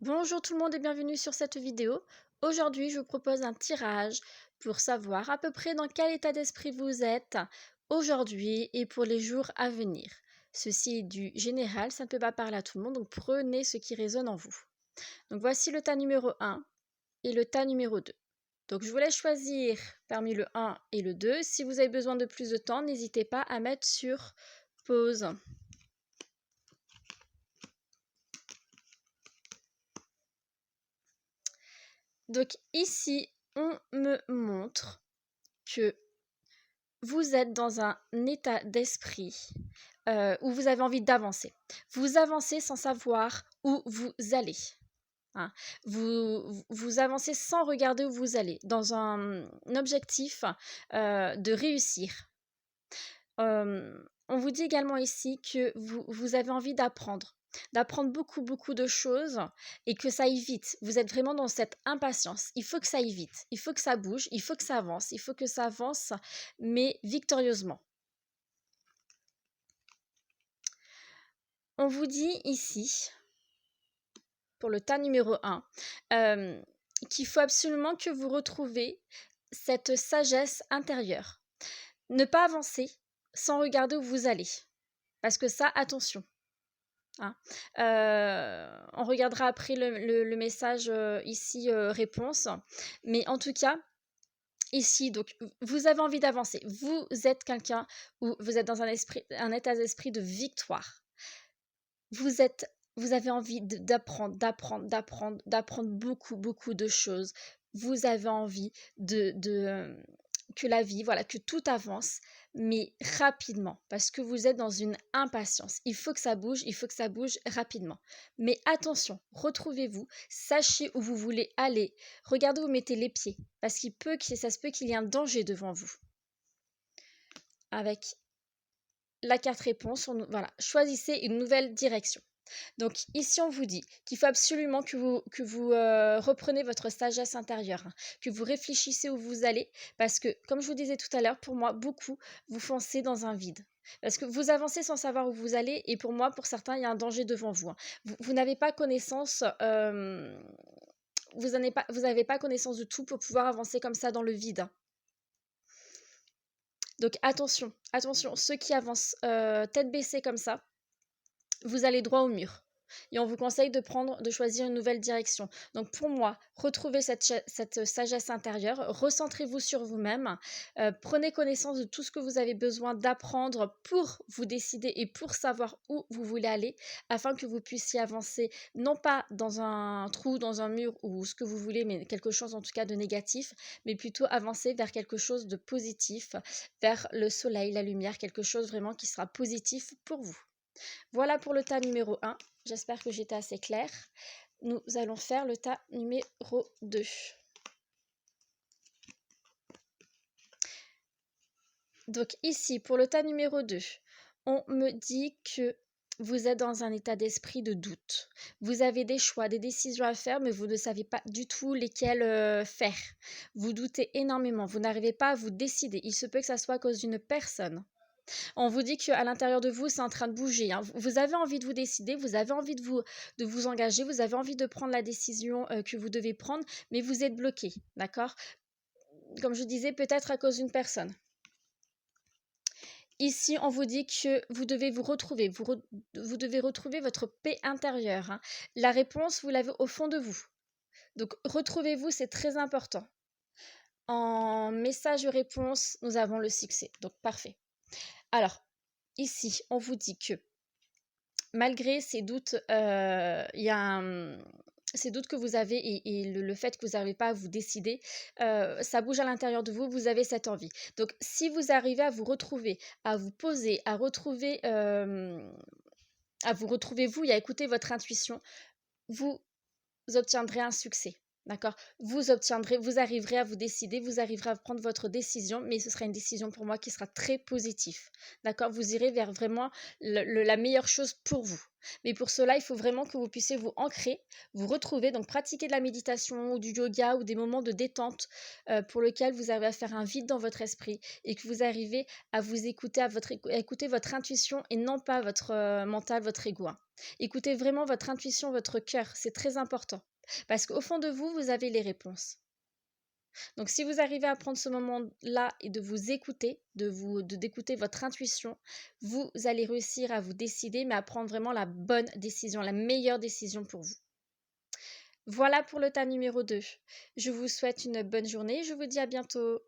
Bonjour tout le monde et bienvenue sur cette vidéo. Aujourd'hui, je vous propose un tirage pour savoir à peu près dans quel état d'esprit vous êtes aujourd'hui et pour les jours à venir. Ceci est du général, ça ne peut pas parler à tout le monde, donc prenez ce qui résonne en vous. Donc voici le tas numéro 1 et le tas numéro 2. Donc je vous laisse choisir parmi le 1 et le 2. Si vous avez besoin de plus de temps, n'hésitez pas à mettre sur pause. Donc ici, on me montre que vous êtes dans un état d'esprit où vous avez envie d'avancer. Vous avancez sans savoir où vous allez. Hein. Vous avancez sans regarder où vous allez, dans un objectif de réussir. On vous dit également ici que vous avez envie d'apprendre beaucoup de choses et que ça aille vite. Vous êtes vraiment dans cette impatience. Il faut que ça aille vite, il faut que ça bouge, il faut que ça avance, mais victorieusement. On vous dit ici, pour le tas numéro 1, qu'il faut absolument que vous retrouviez cette sagesse intérieure. Ne pas avancer sans regarder où vous allez. Parce que ça, attention. Hein. On regardera après le message ici, réponse. Mais en tout cas, ici, donc, vous avez envie d'avancer. Vous êtes quelqu'un où vous êtes dans un état d'esprit de victoire. Vous avez envie d'apprendre beaucoup de choses. Vous avez envie que la vie, voilà, que tout avance, mais rapidement, parce que vous êtes dans une impatience. Il faut que ça bouge rapidement. Mais attention, retrouvez-vous, sachez où vous voulez aller. Regardez où vous mettez les pieds, parce ça se peut qu'il y ait un danger devant vous. Avec la carte réponse, voilà, choisissez une nouvelle direction. Donc ici, on vous dit qu'il faut absolument que vous repreniez votre sagesse intérieure, hein, que vous réfléchissez où vous allez, parce que, comme je vous disais tout à l'heure, pour moi, beaucoup, vous foncez dans un vide. Parce que vous avancez sans savoir où vous allez, et pour moi, pour certains, il y a un danger devant vous. Hein. Vous n'avez pas connaissance, vous n'avez pas connaissance de tout pour pouvoir avancer comme ça dans le vide. Hein. Donc attention, ceux qui avancent tête baissée comme ça, vous allez droit au mur. Et on vous conseille de choisir une nouvelle direction. Donc pour moi, retrouvez cette sagesse intérieure, recentrez-vous sur vous-même, prenez connaissance de tout ce que vous avez besoin d'apprendre pour vous décider et pour savoir où vous voulez aller, afin que vous puissiez avancer, non pas dans un trou, dans un mur ou ce que vous voulez, mais quelque chose en tout cas de négatif, mais plutôt avancer vers quelque chose de positif, vers le soleil, la lumière, quelque chose vraiment qui sera positif pour vous. Voilà pour le tas numéro 1. J'espère que j'étais assez claire. Nous allons faire le tas numéro 2. Donc ici, pour le tas numéro 2, on me dit que vous êtes dans un état d'esprit de doute. Vous avez des choix, des décisions à faire, mais vous ne savez pas du tout lesquelles faire. Vous doutez énormément, vous n'arrivez pas à vous décider. Il se peut que ça soit à cause d'une personne. On vous dit qu'à l'intérieur de vous, c'est en train de bouger. Hein. Vous avez envie de vous décider, vous avez envie de vous engager, vous avez envie de prendre la décision que vous devez prendre, mais vous êtes bloqué, d'accord? Comme je disais, peut-être à cause d'une personne. Ici, on vous dit que vous devez vous retrouver, vous devez retrouver votre paix intérieure. Hein. La réponse, vous l'avez au fond de vous. Donc, retrouvez-vous, c'est très important. En message-réponse, nous avons le succès. Donc, parfait. Alors, ici, on vous dit que malgré ces doutes, ces doutes que vous avez et le fait que vous n'arrivez pas à vous décider, ça bouge à l'intérieur de vous, vous avez cette envie. Donc si vous arrivez à vous retrouver, à vous poser, à vous retrouver vous et à écouter votre intuition, vous obtiendrez un succès. D'accord? Vous arriverez à vous décider, vous arriverez à prendre votre décision, mais ce sera une décision pour moi qui sera très positive. D'accord? Vous irez vers vraiment la meilleure chose pour vous. Mais pour cela, il faut vraiment que vous puissiez vous ancrer, vous retrouver, donc pratiquer de la méditation ou du yoga ou des moments de détente pour lequel vous arrivez à faire un vide dans votre esprit et que vous arrivez à vous écouter, à écouter votre intuition et non pas votre mental, votre ego, hein. Écoutez vraiment votre intuition, votre cœur, c'est très important. Parce qu'au fond de vous, vous avez les réponses. Donc si vous arrivez à prendre ce moment-là et de vous écouter, d'écouter votre intuition, vous allez réussir à vous décider, mais à prendre vraiment la bonne décision, la meilleure décision pour vous. Voilà pour le tas numéro 2. Je vous souhaite une bonne journée, je vous dis à bientôt.